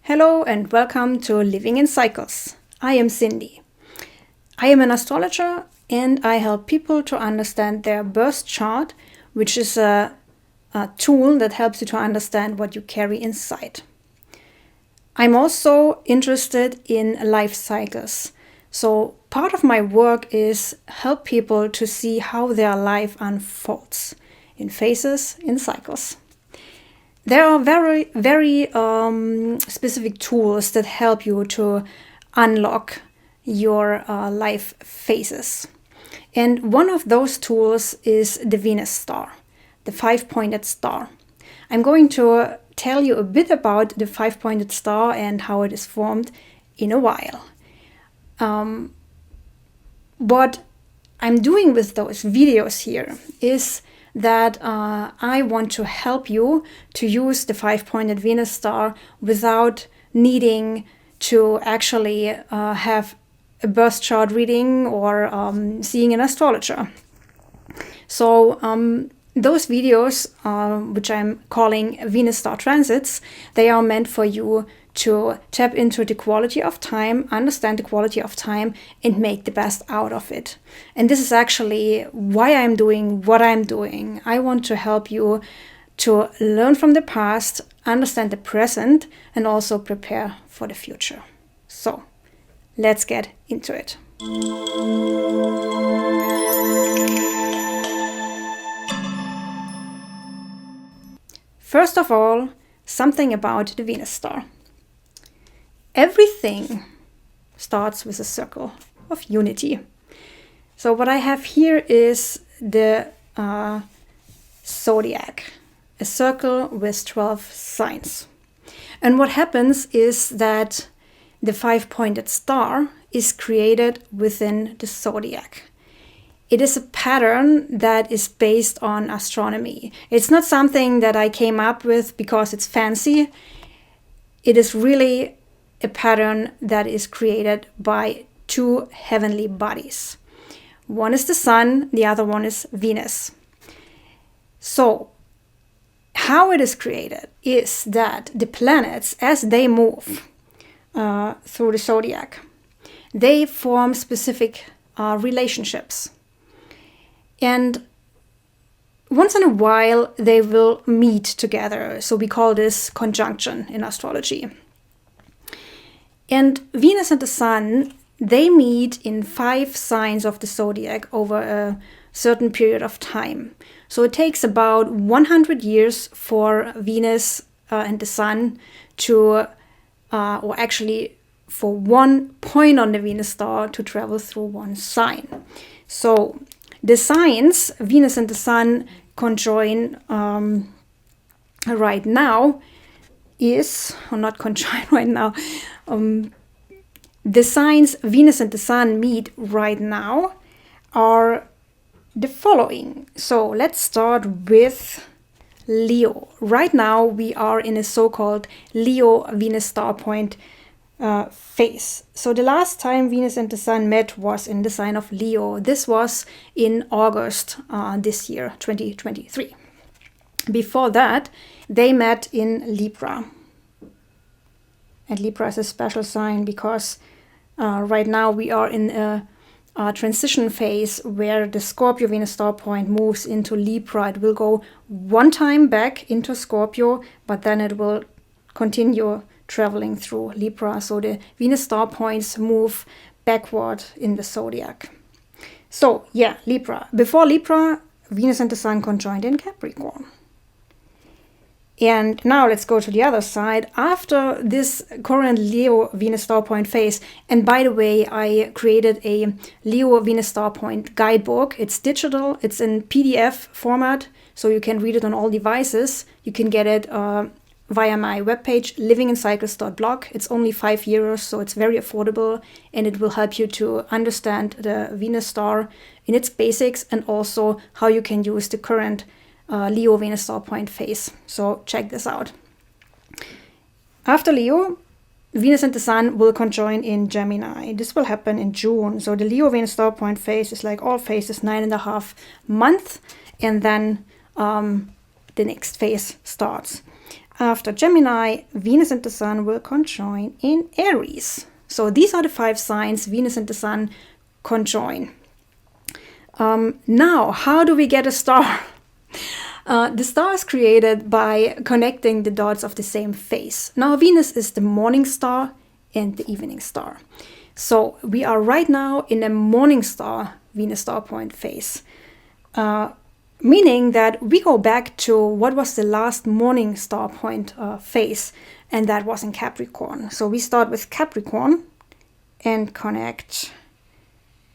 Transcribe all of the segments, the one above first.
Hello and welcome to Living in Cycles. I am Sindy. I am an astrologer and I help people to understand their birth chart, which is a tool that helps you to understand what you carry inside. I'm also interested in life cycles. So part of my work is help people to see how their life unfolds in phases, in cycles. There are very specific tools that help you to unlock your life phases. And one of those tools is the Venus star, the five-pointed star. I'm going to tell you a bit about the five-pointed star and how it is formed in a while. What I'm doing with those videos here is that I want to help you to use the five-pointed Venus star without needing to actually have a birth chart reading or seeing an astrologer. So those videos, which I'm calling Venus star transits, they are meant for you to tap into the quality of time, understand the quality of time, and make the best out of it. And this is actually why I'm doing what I'm doing. I want to help you to learn from the past, understand the present, and also prepare for the future. So, let's get into it. First of all, something about the Venus star. Everything starts with a circle of unity. So what I have here is the zodiac, a circle with 12 signs. And what happens is that the five-pointed star is created within the zodiac. It is a pattern that is based on astronomy. It's not something that I came up with because it's fancy. It is really a pattern that is created by two heavenly bodies. One is the Sun, the other one is Venus. So, how it is created is that the planets, as they move through the zodiac, they form specific relationships. And once in a while, they will meet together. So we call this conjunction in astrology. And Venus and the Sun, they meet in 5 signs of the zodiac over a certain period of time. So it takes about 100 years for Venus and the Sun to, or actually for one point on the Venus star to travel through one sign. So the signs, Venus and the Sun conjoin right now, is, or not conjoined right now, the signs Venus and the Sun meet right now are the following. So let's start with Leo. Right now we are in a so-called Leo Venus starpoint phase. So the last time Venus and the Sun met was in the sign of Leo. This was in August this year, 2023. Before that, they met in Libra. And Libra is a special sign because right now we are in a transition phase where the Scorpio Venus star point moves into Libra. It will go one time back into Scorpio, but then it will continue traveling through Libra. So the Venus star points move backward in the zodiac. So yeah, Libra. Before Libra, Venus and the Sun conjoined in Capricorn. And now let's go to the other side. After this current Leo Venus star point phase, and by the way, I created a Leo Venus star point guidebook. It's digital, it's in PDF format, so you can read it on all devices. You can get it via my webpage, livingincycles.blog. It's only €5, so it's very affordable, and it will help you to understand the Venus star in its basics and also how you can use the current Leo Venus star point phase. So check this out. After Leo, Venus and the Sun will conjoin in Gemini. This will happen in June. So the Leo Venus star point phase is like all phases, 9.5 months, and then the next phase starts. after Gemini, Venus and the Sun will conjoin in Aries. So these are the 5 signs Venus and the Sun conjoin. Now, how do we get a star? The star is created by connecting the dots of the same phase. Now, Venus is the morning star and the evening star. So we are right now in a morning star Venus star point phase. Meaning that we go back to what was the last morning star point phase, and that was in Capricorn. So we start with Capricorn and connect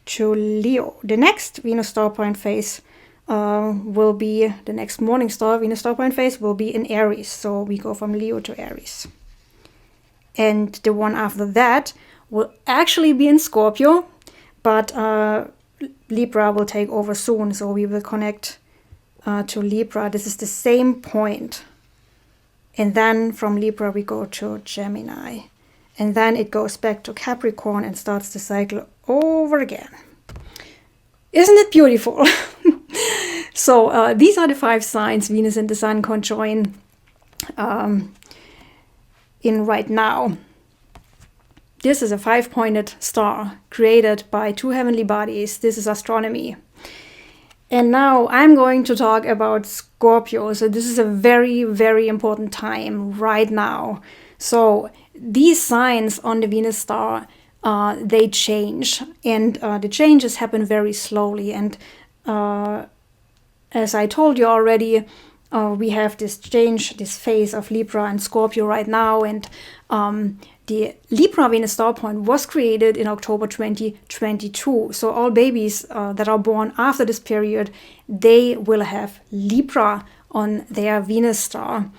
to Leo. The next Venus star point phase will be, the next morning star Venus star point phase will be in Aries. So we go from Leo to Aries. And the one after that will actually be in Scorpio, but Libra will take over soon. So we will connect to Libra. This is the same point. And then from Libra we go to Gemini. And then it goes back to Capricorn and starts the cycle over again. Isn't it beautiful? So these are the 5 signs Venus and the Sun conjoin in right now. This is a 5-pointed star created by 2 heavenly bodies. This is astronomy. And now I'm going to talk about Scorpio. So this is a very, very important time right now. So these signs on the Venus star, they change. And the changes happen very slowly. And as I told you already, we have this change, this phase of Libra and Scorpio right now. And the Libra Venus star point was created in October 2022. So all babies that are born after this period, they will have Libra on their Venus star.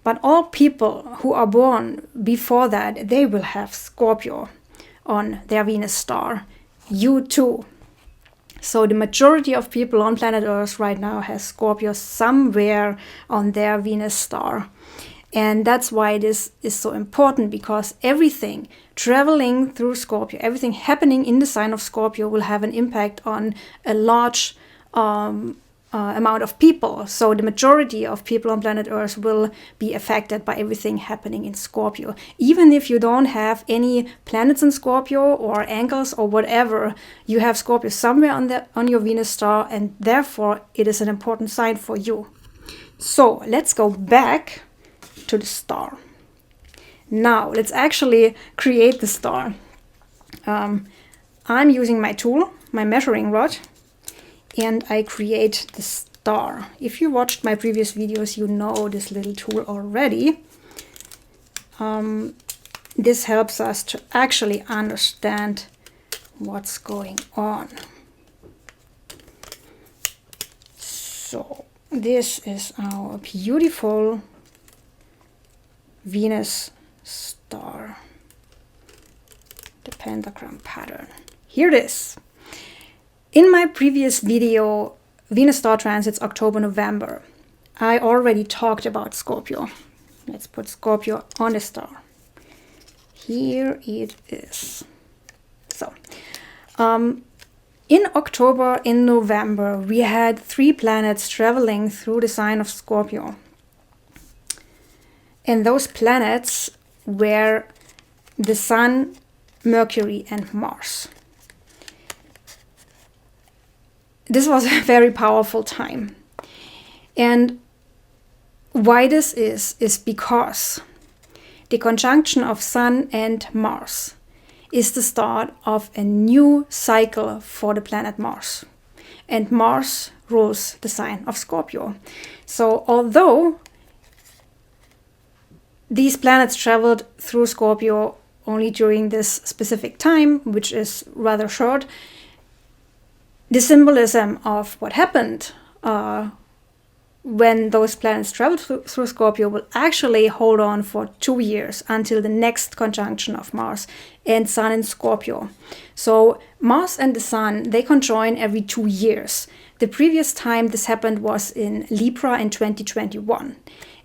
But all people who are born before that, they will have Scorpio on their Venus star. You too. So the majority of people on planet Earth right now has Scorpio somewhere on their Venus star. And that's why this is so important, because everything traveling through Scorpio, everything happening in the sign of Scorpio will have an impact on a large amount of people. So the majority of people on planet Earth will be affected by everything happening in Scorpio. Even if you don't have any planets in Scorpio or angles or whatever, you have Scorpio somewhere on your Venus star, and therefore it is an important sign for you. So let's go back to the star. Now let's actually create the star. I'm using my tool, my measuring rod, and I create the star. If you watched my previous videos, you know this little tool already. This helps us to actually understand what's going on. So this is our beautiful Venus star, the pentagram pattern. Here it is. In my previous video, Venus star transits October-November, I already talked about Scorpio. Let's put Scorpio on the star. Here it is. So, in October, in November, we had 3 planets traveling through the sign of Scorpio. And those planets were the Sun, Mercury, and Mars. This was a very powerful time. And why this is because the conjunction of Sun and Mars is the start of a new cycle for the planet Mars. And Mars rules the sign of Scorpio. So although these planets traveled through Scorpio only during this specific time, which is rather short, the symbolism of what happened when those planets traveled through Scorpio will actually hold on for 2 years until the next conjunction of Mars and Sun in Scorpio. So Mars and the Sun, they conjoin every 2 years. The previous time this happened was in Libra in 2021.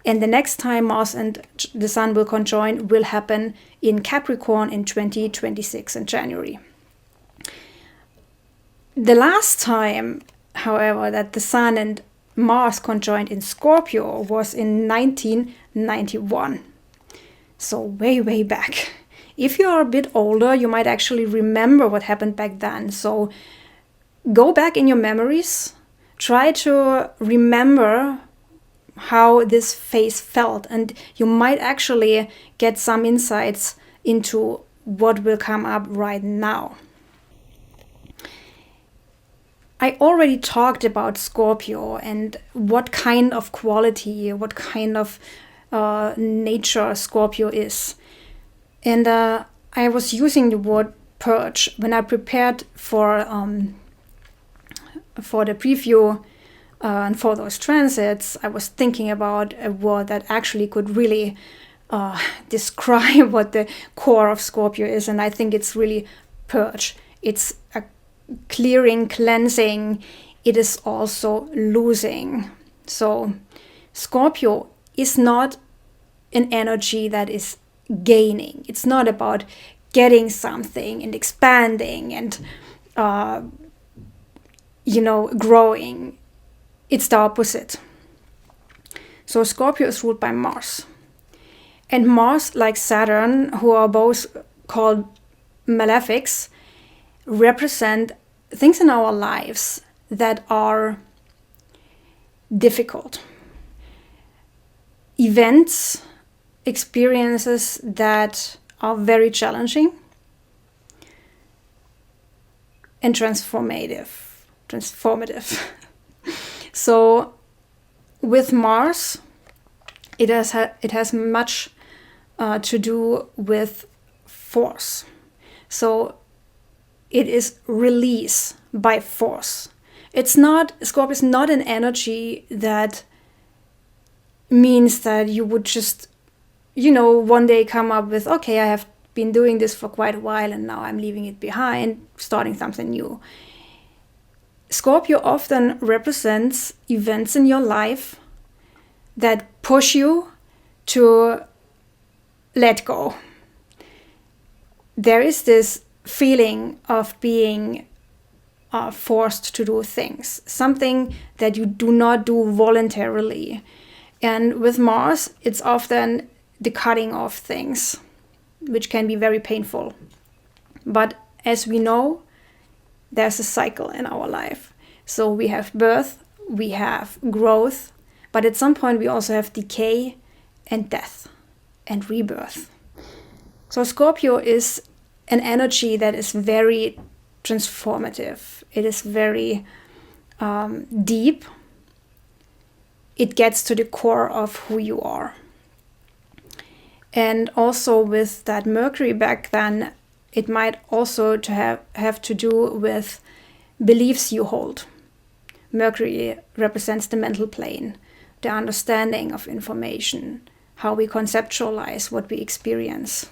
And the next time Mars and the Sun will conjoin will happen in Capricorn in 2026 in January. The last time, however, that the Sun and Mars conjoined in Scorpio was in 1991. So way back. If you are a bit older, you might actually remember what happened back then. So go back in your memories, try to remember how this phase felt, and you might actually get some insights into what will come up right now. I already talked about Scorpio and what kind of quality, what kind of nature Scorpio is. And I was using the word purge when I prepared for the preview and for those transits. I was thinking about a word that actually could really describe what the core of Scorpio is, and I think it's really purge. It's a clearing, cleansing. It is also losing. So Scorpio is not an energy that is gaining. It's not about getting something and expanding and growing. It's the opposite. So Scorpio is ruled by Mars. And Mars, like Saturn, who are both called malefics, represent things in our lives that are difficult. Events, experiences that are very challenging and transformative. So with Mars, it has much to do with force. So it is release by force. Scorpio is not an energy that means that you would just, one day come up with, okay, I have been doing this for quite a while and now I'm leaving it behind, starting something new. Scorpio often represents events in your life that push you to let go. There is this feeling of being forced to do things, something that you do not do voluntarily. And with Mars, it's often the cutting off things, which can be very painful. But as we know, there's a cycle in our life. So we have birth, we have growth, but at some point we also have decay and death and rebirth. So Scorpio is an energy that is very transformative. It is very deep. It gets to the core of who you are. And also with that Mercury back then, it might also have to do with beliefs you hold. Mercury represents the mental plane, the understanding of information, how we conceptualize what we experience.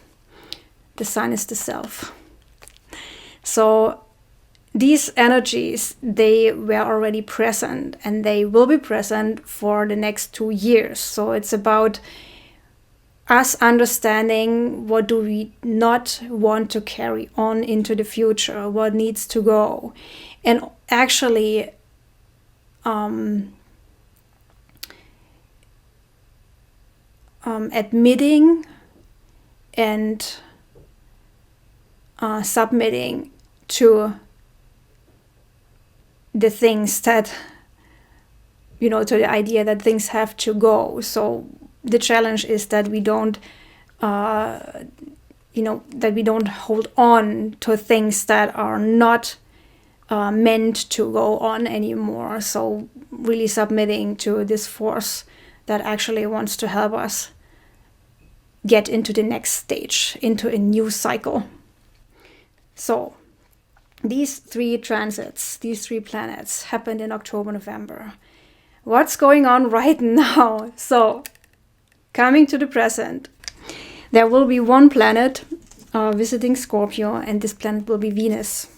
The sun is the self. So these energies, they were already present and they will be present for the next 2 years. So it's about us understanding what do we not want to carry on into the future, what needs to go, and actually admitting and submitting to the things that, to the idea that things have to go. So the challenge is that we don't, that we don't hold on to things that are not meant to go on anymore. So really submitting to this force that actually wants to help us get into the next stage, into a new cycle. So these 3 transits, these 3 planets happened in October, November. What's going on right now? So coming to the present, there will be one planet visiting Scorpio, and this planet will be Venus.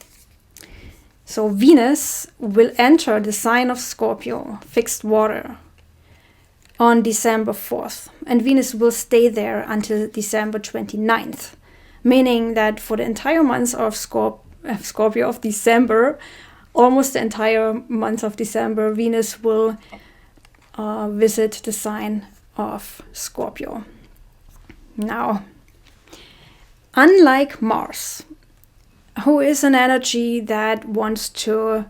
So Venus will enter the sign of Scorpio, fixed water, on December 4th. And Venus will stay there until December 29th, meaning that for the entire month of Scorpio of December, almost the entire month of December, Venus will visit the sign of Scorpio. Now, unlike Mars, who is an energy that wants to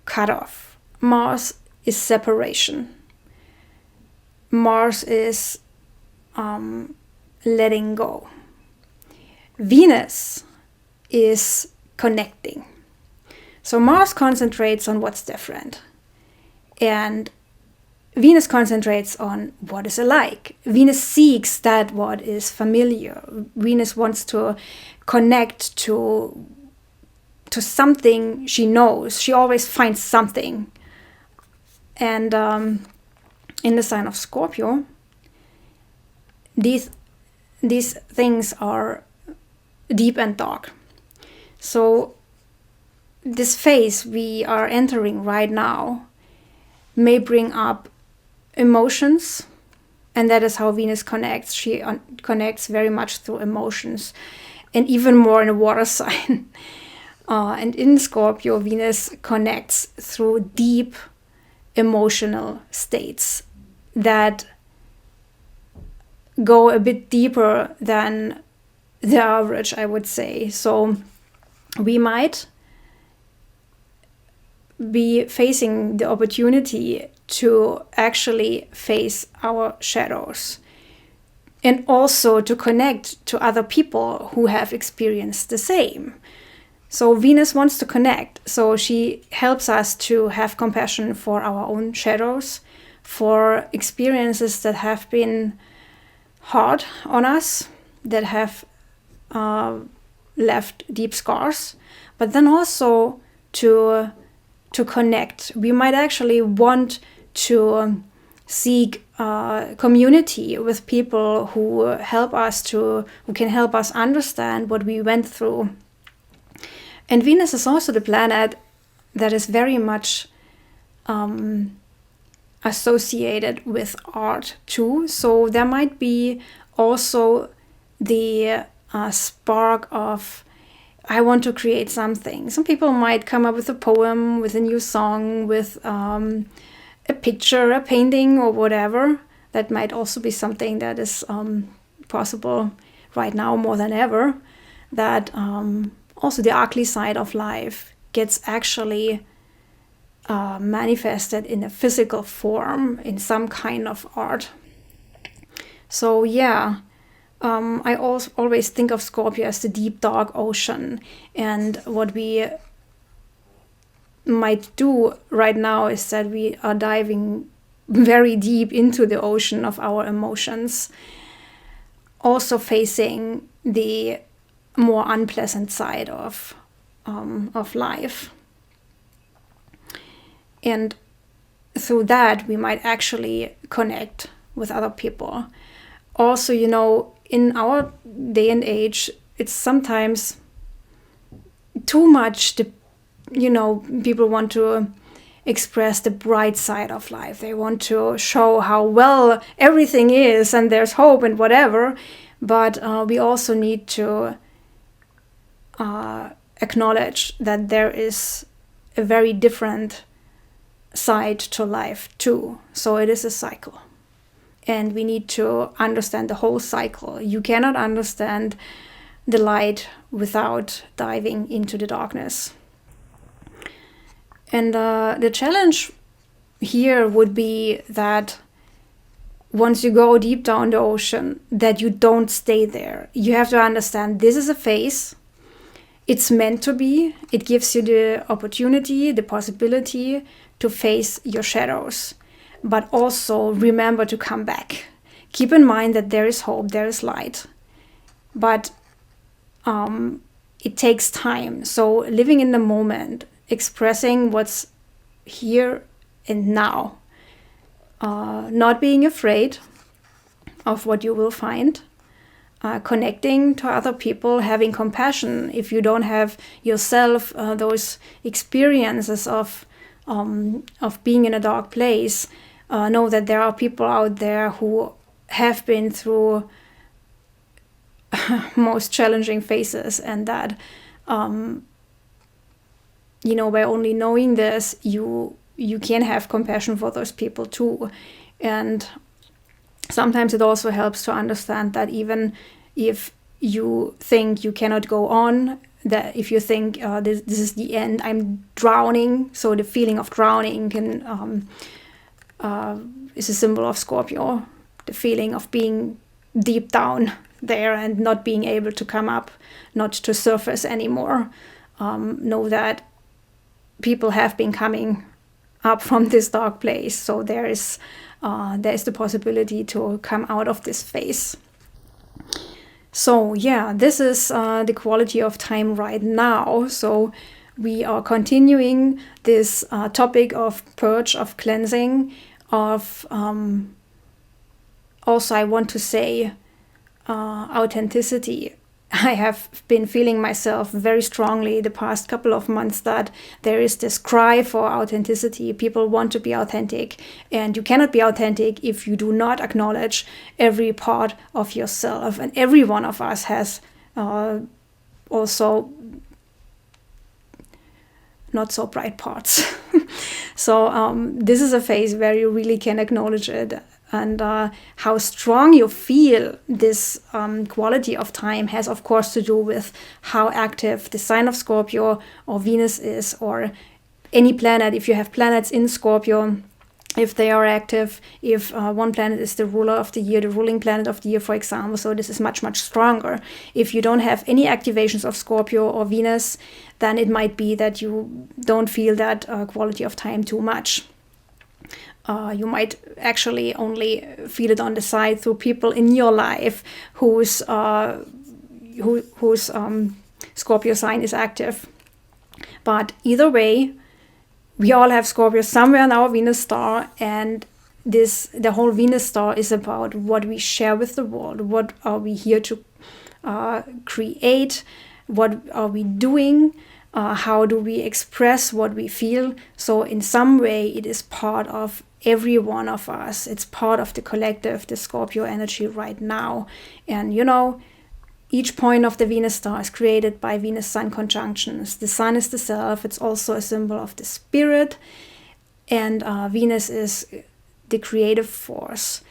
cut off, Mars is separation. Mars is letting go. Venus is connecting. So Mars concentrates on what's different, and Venus concentrates on what is alike. Venus seeks that what is familiar. Venus wants to connect to something she knows. She always finds something. And in the sign of Scorpio, these things are deep and dark. So this phase we are entering right now may bring up emotions, and that is how Venus connects. She connects very much through emotions, and even more in a water sign. And in Scorpio, Venus connects through deep emotional states that go a bit deeper than the average, I would say. So we might be facing the opportunity to actually face our shadows, and also to connect to other people who have experienced the same. So Venus wants to connect, so she helps us to have compassion for our own shadows, for experiences that have been hard on us, that have left deep scars, but then also to connect. We might actually want to seek community with people who can help us understand what we went through. And Venus is also the planet that is very much associated with art too. So there might be also the spark of, I want to create something. Some people might come up with a poem, with a new song, with a picture, a painting, or whatever. That might also be something that is possible right now more than ever. That also the ugly side of life gets actually manifested in a physical form, in some kind of art. So yeah, I always think of Scorpio as the deep, dark ocean. And what we might do right now is that we are diving very deep into the ocean of our emotions, also facing the more unpleasant side of life. And through that, we might actually connect with other people. Also, in our day and age, it's sometimes too much. People want to express the bright side of life. They want to show how well everything is and there's hope and whatever. But we also need to acknowledge that there is a very different side to life too. So it is a cycle. And we need to understand the whole cycle. You cannot understand the light without diving into the darkness. And the challenge here would be that once you go deep down the ocean, that you don't stay there. You have to understand this is a phase. It's meant to be. It gives you the opportunity, the possibility to face your shadows. But also remember to come back. Keep in mind that there is hope, there is light. But it takes time. So living in the moment, expressing what's here and now. Not being afraid of what you will find. Connecting to other people, having compassion. If you don't have yourself those experiences of being in a dark place, know that there are people out there who have been through most challenging phases, and that by only knowing this, you you can have compassion for those people too. And sometimes it also helps to understand that even if you think you cannot go on, that if you think this is the end, I'm drowning. So the feeling of drowning can is a symbol of Scorpio. The feeling of being deep down there and not being able to come up, not to surface anymore. Know that people have been coming up from this dark place. So there is the possibility to come out of this phase. So yeah, this is the quality of time right now. So we are continuing this topic of purge, of cleansing, of also I want to say authenticity. I have been feeling myself very strongly the past couple of months that there is this cry for authenticity. People want to be authentic, and you cannot be authentic if you do not acknowledge every part of yourself. And every one of us has also not so bright parts. So this is a phase where you really can acknowledge it. And how strong you feel this quality of time has, of course, to do with how active the sign of Scorpio or Venus is, or any planet. If you have planets in Scorpio, if they are active, if one planet is the ruler of the year, the ruling planet of the year, for example, so this is much, much stronger. If you don't have any activations of Scorpio or Venus, then it might be that you don't feel that quality of time too much. You might actually only feel it on the side through people in your life whose Scorpio sign is active. But either way, we all have Scorpio somewhere in our Venus star, and the whole Venus star is about what we share with the world. What are we here to create? What are we doing? How do we express what we feel? So in some way, it is part of every one of us. It's part of the collective, the Scorpio energy right now. And you know, each point of the Venus star is created by Venus-Sun conjunctions. The Sun is the self. It's also a symbol of the spirit. And Venus is the creative force.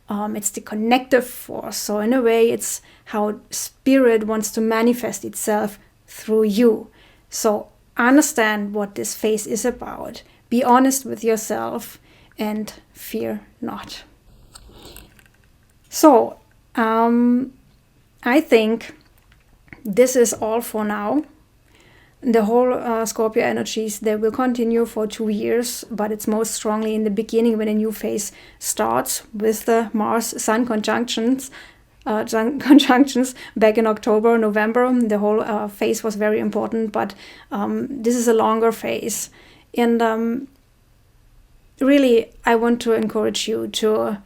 It's the connective force. So in a way, it's how spirit wants to manifest itself through you. So understand what this phase is about. Be honest with yourself and fear not. So I think this is all for now. The whole Scorpio energies, they will continue for 2 years, but it's most strongly in the beginning when a new phase starts with the Mars-Sun conjunctions. Back in October, November. The whole phase was very important, but this is a longer phase. And really, I want to encourage you to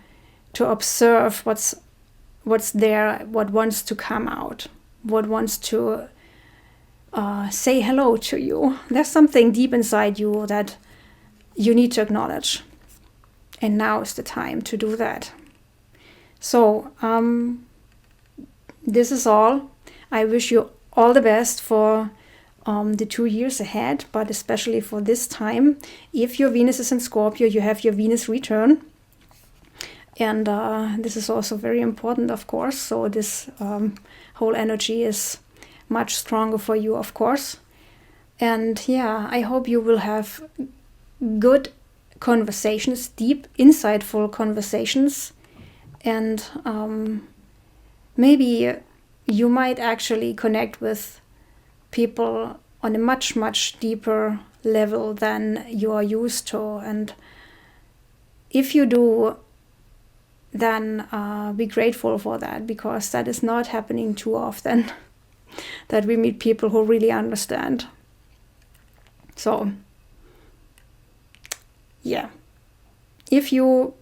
observe what's there, what wants to come out, what wants to say hello to you. There's something deep inside you that you need to acknowledge. And now is the time to do that. So, this is all. I wish you all the best for the 2 years ahead, but especially for this time. If your Venus is in Scorpio, you have your Venus return. And this is also very important, of course. So this whole energy is much stronger for you, of course. And yeah, I hope you will have good conversations, deep, insightful conversations. And maybe you might actually connect with people on a much, much deeper level than you are used to. And if you do, then be grateful for that, because that is not happening too often, that we meet people who really understand. So, yeah. If you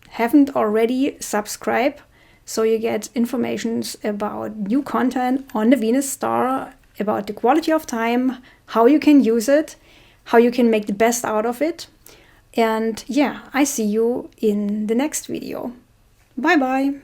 haven't already, subscribe so you get informations about new content on the Venus star, about the quality of time, how you can use it, how you can make the best out of it. And yeah, I see you in the next video. Bye bye.